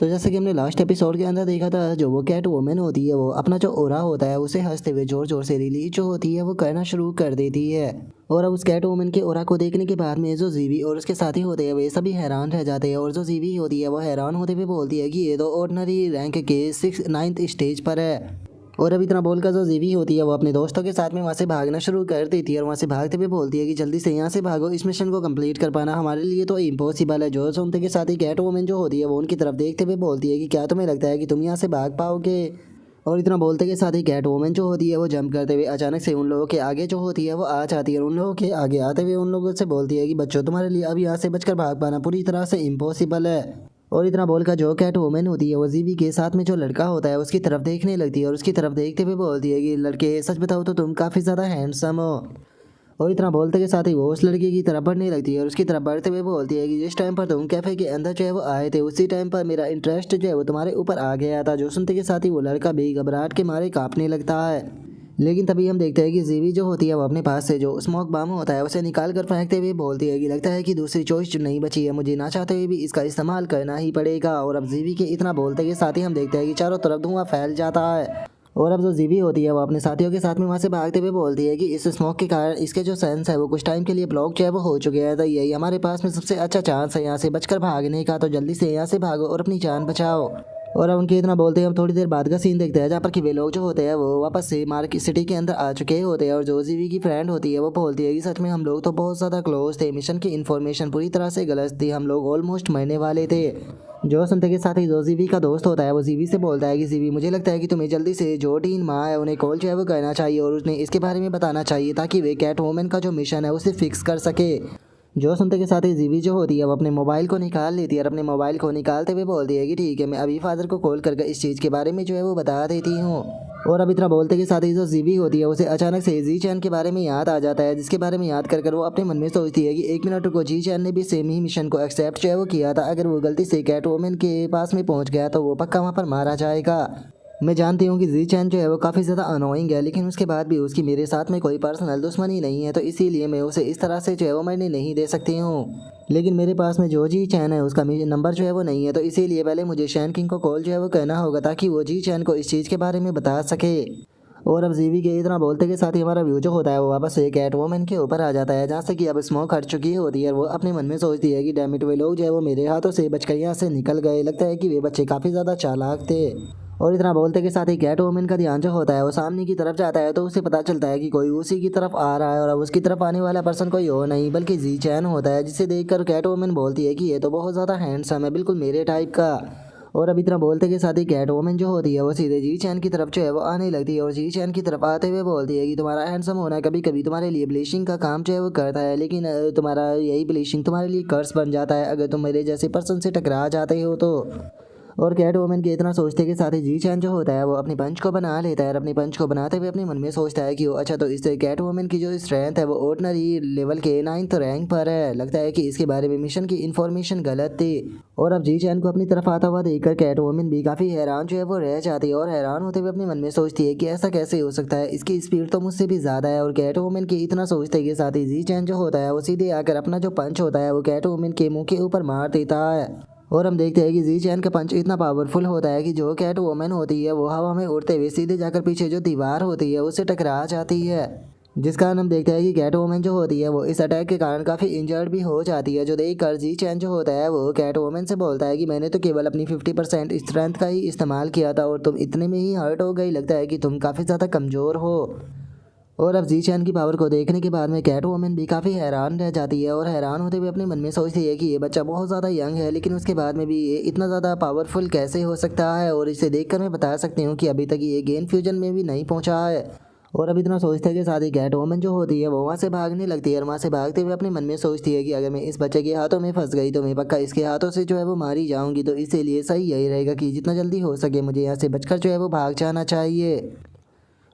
तो जैसे कि हमने लास्ट एपिसोड के अंदर देखा था, जो वो कैट वुमेन होती है वो अपना जो ओरा होता है उसे हंसते हुए जोर जोर से रिलीज जो होती है वो करना शुरू कर देती है। और अब उस कैट वुमेन के ओरा को देखने के बाद में जो जीवी और उसके साथी होते हैं वे सभी हैरान रह जाते हैं। और जो जीवी होती है वो हैरान होते हुए बोलती है कि ये तो ऑर्डिनरी रैंक के 9th स्टेज पर है। और अब इतना बोलकर जो जीवी होती है वो अपने दोस्तों के साथ में वहाँ से भागना शुरू कर देती है और वहाँ से भागते हुए बोलती है कि जल्दी से यहाँ से भागो, इस मिशन को कंप्लीट कर पाना हमारे लिए तो इम्पॉसिबल है। जो सुनते के साथ ही कैट वुमेन जो होती है वो उनकी तरफ देखते हुए बोलती है कि क्या तुम्हें लगता है कि तुम यहाँ से भाग पाओगे। और इतना बोलते के साथ ही कैट वुमेन जो होती है वो जंप करते हुए अचानक से उन लोगों के आगे जो होती है वो आ जाती है और उन लोगों के आगे आते हुए उन लोगों से बोलती है कि बच्चों तुम्हारे लिए अब यहाँ से बचकर भाग पाना पूरी तरह से इम्पॉसिबल है। और इतना बोलकर जो कैट वुमेन होती है वो जीवी के साथ में जो लड़का होता है उसकी तरफ देखने लगती है और उसकी तरफ देखते हुए बोलती है कि लड़के सच बताओ तो तुम काफ़ी ज़्यादा हैंडसम हो। और इतना बोलते के साथ ही वो उस लड़के की तरफ बढ़ने लगती है और उसकी तरफ बढ़ते हुए बोलती है कि जिस टाइम पर तुम कैफ़े के अंदर जो है वो आए थे उसी टाइम पर मेरा इंटरेस्ट जो है वो तुम्हारे ऊपर आ गया था। जो सुनते के साथ ही वो लड़का भी घबराहट के मारे कांपने लगता है। लेकिन तभी हम देखते हैं कि जीवी जो होती है वो अपने पास से जो स्मोक बम होता है उसे निकाल कर फेंकते हुए बोलती है कि लगता है कि दूसरी चॉइस नहीं बची है, मुझे ना चाहते हुए भी इसका इस्तेमाल करना ही पड़ेगा। और अब जीवी के इतना बोलते के साथ ही हम देखते हैं कि चारों तरफ धुआं फैल जाता है। और अब जो जीवी होती है वो अपने साथियों के साथ में वहाँ से भागते हुए बोलती है कि इस स्मोक के कारण इसके जो सेंस है वो कुछ टाइम के लिए ब्लॉक जो है वो हो चुके हैं, तो यही हमारे पास में सबसे अच्छा चांस है यहाँ से बचकर भागने का, तो जल्दी से यहाँ से भागो और अपनी जान बचाओ। और अब उनके इतना बोलते हैं हम थोड़ी देर बाद का सीन देखते हैं जहाँ पर कि वे लोग जो होते हैं वो वापस से मार्केट सिटी के अंदर आ चुके होते हैं। और जो जीवी की फ्रेंड होती है वो बोलती है कि सच में हम लोग तो बहुत ज़्यादा क्लोज थे, मिशन की इन्फॉर्मेशन पूरी तरह से गलत थी, हम लोग ऑलमोस्ट मरने वाले थे। जो सुनते के साथ ही जो जीवी का दोस्त होता है वो जीवी से बोलता है कि जीवी मुझे लगता है कि तुम्हें जल्दी से जो टीन माँ है उन्हें कॉल जो है वो करना चाहिए और उसने इसके बारे में बताना चाहिए ताकि वे कैट वुमेन का जो मिशन है उसे फिक्स कर सके। जो सुनते के साथ ही जीवी जो होती है वो अपने मोबाइल को निकाल लेती है और अपने मोबाइल को निकालते हुए बोलती है कि ठीक है मैं अभी फादर को कॉल करके इस चीज़ के बारे में जो है वो बता देती हूँ। और अब इतना बोलते के साथ ही जो जीवी होती है उसे अचानक से जी चैन के बारे में याद आ जाता है, जिसके बारे में याद कर कर वो अपने मन में सोचती है कि एक मिनट को जी चैन ने भी सेम ही मिशन को एक्सेप्ट जो है वो किया था, अगर वो गलती से कैट वुमेन के पास में पहुंच गया तो वो पक्का वहाँ पर मारा जाएगा। मैं जानती हूँ कि जी चैन जो है वो काफ़ी ज़्यादा अनोइंग है, लेकिन उसके बाद भी उसकी मेरे साथ में कोई पर्सनल दुश्मनी नहीं है, तो इसीलिए मैं उसे इस तरह से जो है वो मरने नहीं दे सकती हूँ। लेकिन मेरे पास में जो जी चैन है उसका नंबर जो है वो नहीं है, तो इसीलिए पहले मुझे शैन किंग को कॉल जो है वो करना होगा ताकि वो जी चैन को इस चीज़ के बारे में बता सके। और अब जीवी के इतना बोलते के साथ ही हमारा व्यू जो होता है वो वापस से कैट वुमेन के ऊपर आ जाता है, जहाँ से कि अब स्मोक हट चुकी होती है। वो अपने मन में सोचती है कि डैम इट, वे लोग जो है वो मेरे हाथों से बचकर यहाँ से निकल गए, लगता है कि वे बच्चे काफ़ी ज़्यादा चालाक थे। और इतना बोलते के साथ ही कैट वुमेन का ध्यान जो होता है वो सामने की तरफ जाता है, तो उसे पता चलता है कि कोई उसी की तरफ आ रहा है और अब उसकी तरफ आने वाला पर्सन कोई और नहीं बल्कि जी चैन होता है, जिसे देखकर कैट वुमेन बोलती है कि ये तो बहुत ज़्यादा हैंडसम है, बिल्कुल मेरे टाइप का। और अब इतना बोलते के साथ ही कैट वुमेन जो होती है वो सीधे जी चैन की तरफ जो है वो आने लगती है और जी चैन की तरफ आते हुए बोलती है कि तुम्हारा हैंडसम होना कभी कभी तुम्हारे लिए ब्लीचिंग का काम जो है वो करता है, लेकिन तुम्हारा यही ब्लीचिंग तुम्हारे लिए कर्स बन जाता है अगर तुम मेरे जैसे पर्सन से टकरा जाते हो तो। और कैट वुमेन के इतना सोचते के साथ ही जी चैन जो होता है वो अपनी पंच को बना लेता है और अपनी पंच को बनाते हुए अपने मन में सोचता है कि वो अच्छा, तो इससे कैट वुमेन की जो स्ट्रेंथ है वो ऑर्डिनरी लेवल के 9th रैंक पर है, लगता है कि इसके बारे में मिशन की इन्फॉर्मेशन गलत थी। और अब जी चैन को अपनी तरफ आता हुआ देखकर कैट वुमेन भी काफ़ी हैरान जो है वो रह जाती है और हैरान होते हुए अपने मन में सोचती है कि ऐसा कैसे हो सकता है, इसकी स्पीड तो मुझसे भी ज़्यादा है। और कैट वुमेन के इतना सोचते के साथ ही जी चैन जो होता है वो सीधे आकर अपना जो पंच होता है वो कैट वुमेन के मुंह के ऊपर मार देता है। और हम देखते हैं कि जी चैन का पंच इतना पावरफुल होता है कि जो कैट वुमेन होती है वो हवा में उड़ते हुए सीधे जाकर पीछे जो दीवार होती है उससे टकरा जाती है, जिस कारण हम देखते हैं कि कैट वुमेन जो होती है वो इस अटैक के कारण काफ़ी इंजर्ड भी हो जाती है। जो देखकर जी चैन जो होता है वो कैट वुमेन से बोलता है कि मैंने तो केवल अपनी 50% स्ट्रेंथ का ही इस्तेमाल किया था और तुम इतने में ही हर्ट हो गई, लगता है कि तुम काफ़ी ज़्यादा कमज़ोर हो। और अब जी चैन की पावर को देखने के बाद में कैट वुमेन भी काफ़ी हैरान रह जाती है और हैरान होते हुए अपने मन में सोचती है कि ये बच्चा बहुत ज़्यादा यंग है, लेकिन उसके बाद में भी ये इतना ज़्यादा पावरफुल कैसे हो सकता है। और इसे देखकर मैं बता सकती हूँ कि अभी तक ये गेन फ्यूजन में भी नहीं पहुँचा है। और अब इतना सोचते के साथ ही कैट वुमेन जो होती है वो वहाँ से भागने लगती है और वहाँ से भागते हुए अपने मन में सोचती है कि अगर मैं इस बच्चे के हाथों में फंस गई तो मैं पक्का इसके हाथों से जो है वो मारी जाऊँगी, तो इसीलिए सही यही रहेगा कि जितना जल्दी हो सके मुझे यहाँ से बचकर जो है वो भाग जाना चाहिए।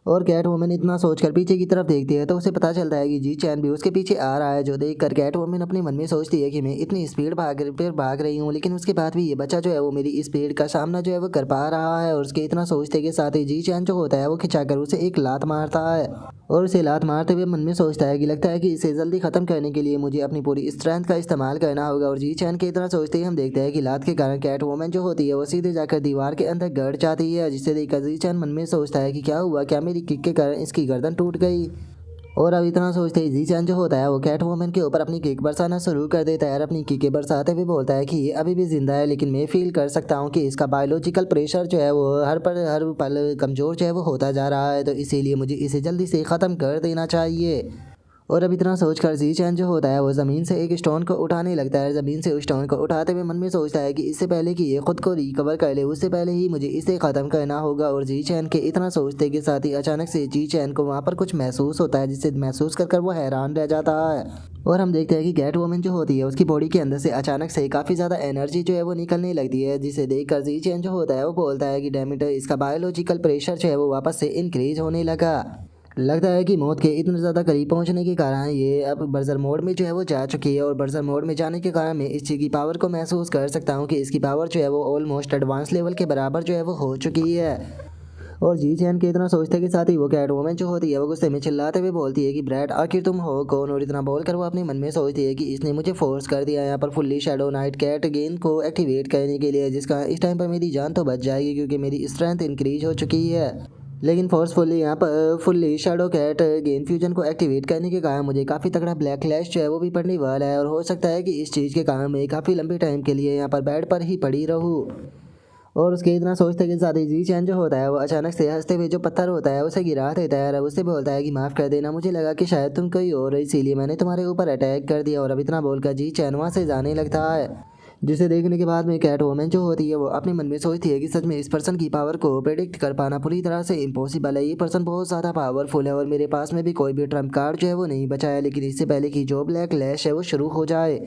और कैट वुमन इतना सोचकर पीछे की तरफ देखती है तो उसे पता चलता है कि जी चैन भी उसके पीछे आ रहा है, जो देखकर कैट वुमन अपने मन में सोचती है कि मैं इतनी स्पीड भाग रही हूँ, लेकिन उसके बाद भी ये बच्चा जो है वो मेरी स्पीड का सामना जो है वो कर पा रहा है। और उसके इतना सोचते के साथ ही जी चैन जो होता है वो खिंचाकर उसे एक लात मारता है और उसे लात मारते हुए मन में सोचता है कि लगता है कि इसे जल्दी खत्म करने के लिए मुझे अपनी पूरी स्ट्रेंथ का इस्तेमाल करना होगा। और जी चैन के इतना सोचते ही हम देखते हैं कि लात के कारण कैट वुमन जो होती है वो सीधे जाकर दीवार के अंदर गड़ जाती है, जिसे देखकर जी चैन मन में सोचता है कि क्या हुआ, क्या मेरी किक के कारण इसकी गर्दन टूट गई। और अब इतना सोचते ही जी चैन जो होता है वो कैट वुमन के ऊपर अपनी किक बरसाना शुरू कर देता है और अपनी किकें बरसाते हुए बोलता है कि ये अभी भी जिंदा है, लेकिन मैं फील कर सकता हूँ कि इसका बायोलॉजिकल प्रेशर जो है वो हर पल कमज़ोर जो है वो होता जा रहा है, तो इसीलिए मुझे इसे जल्दी से ख़त्म कर देना चाहिए। और अब इतना सोचकर जी चैन जो होता है वो ज़मीन से एक स्टोन को उठाने लगता है। ज़मीन से उस स्टोन को उठाते हुए मन में सोचता है कि इससे पहले कि ये खुद को रिकवर कर ले उससे पहले ही मुझे इसे ख़त्म करना होगा। और जी चैन के इतना सोचते के साथ ही अचानक से जी चैन को वहाँ पर कुछ महसूस होता है, जिसे महसूस कर वो हैरान रह जाता है। और हम देखते हैं कि कैट वुमन जो होती है उसकी बॉडी के अंदर से अचानक से काफ़ी ज़्यादा एनर्जी जो है वो निकलने लगती है, जिसे देखकर जी चैन जो होता है वो बोलता है कि डैम इट, इसका बायोलॉजिकल प्रेशर जो है वो वापस से इंक्रीज होने लगा। लगता है कि मौत के इतने ज़्यादा करीब पहुंचने के कारण ये अब बर्जर मोड में जो है वो जा चुकी है। और बर्जर मोड में जाने के कारण मैं इस चीज़ की पावर को महसूस कर सकता हूँ कि इसकी पावर जो है वो ऑलमोस्ट एडवांस लेवल के बराबर जो है वो हो चुकी है। और जी चैन के इतना सोचते के साथ ही वो कैट वुमन जो होती है वो गुस्से में चिल्लाते हुए बोलती है कि ब्रैड आखिर तुम हो कौन। और इतना बोलकर वो अपने मन में सोचती है कि इसने मुझे फोर्स कर दिया यहाँ पर fully shadow night cat gain को एक्टिवेट करने के लिए, जिसका इस टाइम पर मेरी जान तो बच जाएगी क्योंकि मेरी स्ट्रेंथ इंक्रीज हो चुकी है। लेकिन फोर्सफुली यहाँ पर fully shadow cat gain fusion को एक्टिवेट करने के कारण मुझे काफ़ी तगड़ा ब्लैक फ्लैश जो है वो भी पड़ने वाला है। और हो सकता है कि इस चीज़ के कारण मैं काफ़ी लंबे टाइम के लिए यहाँ पर बेड पर ही पड़ी रहूँ। और उसके इतना सोचते के साथ ही जी चैन जो होता है वो अचानक से हंसते हुए जो पत्थर होता है उसे गिरा देता है और उससे बोलता है कि माफ़ कर देना, मुझे लगा कि शायद तुम कोई और हो, इसीलिए मैंने तुम्हारे ऊपर अटैक कर दिया। और अब इतना बोलकर जी चैन वहाँ से जाने लगता है, जिसे देखने के बाद में कैट वुमन जो होती है वो अपने मन में सोचती है कि सच में इस पर्सन की पावर को प्रेडिक्ट कर पाना पूरी तरह से इम्पॉसिबल है। ये पर्सन बहुत ज़्यादा पावरफुल है और मेरे पास में भी कोई भी ट्रम्प कार्ड जो है वो नहीं बचा है। लेकिन इससे पहले कि जो ब्लैक लैश है वो शुरू हो जाए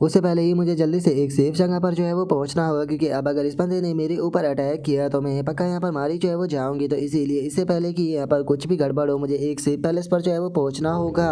उससे पहले ही मुझे जल्दी से एक सेफ जगह पर जो है वो पहुंचना होगा, क्योंकि अब अगर इस बंदे ने मेरे ऊपर अटैक किया तो मैं पक्का यहाँ पर मारी जो है वो जाऊंगी। तो इसीलिए इससे पहले कि यहाँ पर कुछ भी गड़बड़ हो मुझे एक सेफ पैलेस पर जो है वो पहुंचना होगा।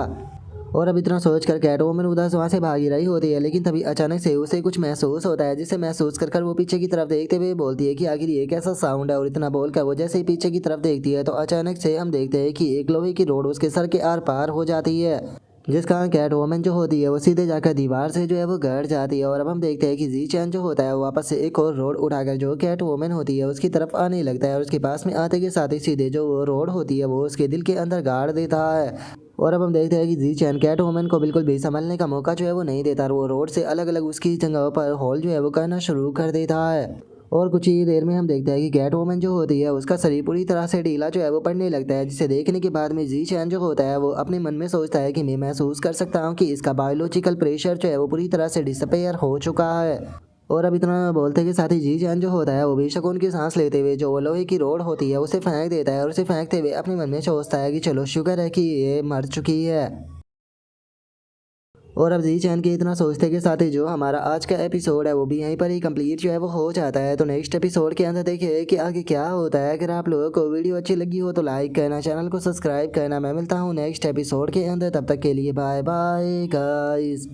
और अब इतना सोच कर कैट वुमन उधर से वहाँ से भागी रही होती है, लेकिन तभी अचानक से उसे कुछ महसूस होता है, जिसे महसूस कर वो पीछे की तरफ देखते हुए बोलती है कि आखिर ये कैसा साउंड है। और इतना बोलकर वो जैसे ही पीछे की तरफ देखती है तो अचानक से हम देखते हैं कि एक लोहे की रोड उसके सर के आर पार हो जाती है, जिस कारण कैट वुमन जो होती है वो सीधे जाकर दीवार से जो है वो गड़ जाती है। और अब हम देखते हैं कि जी चैन जो होता है वो वापस से एक और रोड उठाकर जो कैट वुमन होती है उसकी तरफ आने लगता है और उसके पास में आते के साथ ही सीधे जो वो रोड होती है वो उसके दिल के अंदर गाड़ देता है। और अब हम देखते हैं कि जी चैन कैट वुमन को बिल्कुल भी संभलने का मौका जो है वो नहीं देता और वो रोड से अलग अलग उसकी जगहों पर होल जो है वो करना शुरू कर देता है। और कुछ ही देर में हम देखते हैं कि कैट वुमन जो होती है उसका शरीर पूरी तरह से ढीला जो है वो पड़ने लगता है, जिसे देखने के बाद में जी चैन जो होता है वो अपने मन में सोचता है कि मैं महसूस कर सकता हूँ कि इसका बायोलॉजिकल प्रेशर जो है वो पूरी तरह से डिसअपेयर हो चुका है। और अब इतना बोलते के साथ ही जी चैन जो होता है वो बेशक उनकी सांस लेते हुए जो वो लोहे की रोड होती है उसे फेंक देता है और उसे फेंकते हुए अपने मन में सोचता है कि चलो शुक्र है कि ये मर चुकी है। और अब जी चैन के इतना सोचते के साथ ही जो हमारा आज का एपिसोड है वो भी यहीं पर ही कंप्लीट जो है वो हो जाता है। तो नेक्स्ट एपिसोड के अंदर देखिए कि आगे क्या होता है। अगर आप लोगों को वीडियो अच्छी लगी हो तो लाइक करना, चैनल को सब्सक्राइब करना। मैं मिलता हूँ नेक्स्ट एपिसोड के अंदर, तब तक के लिए बाय बाय गाइस।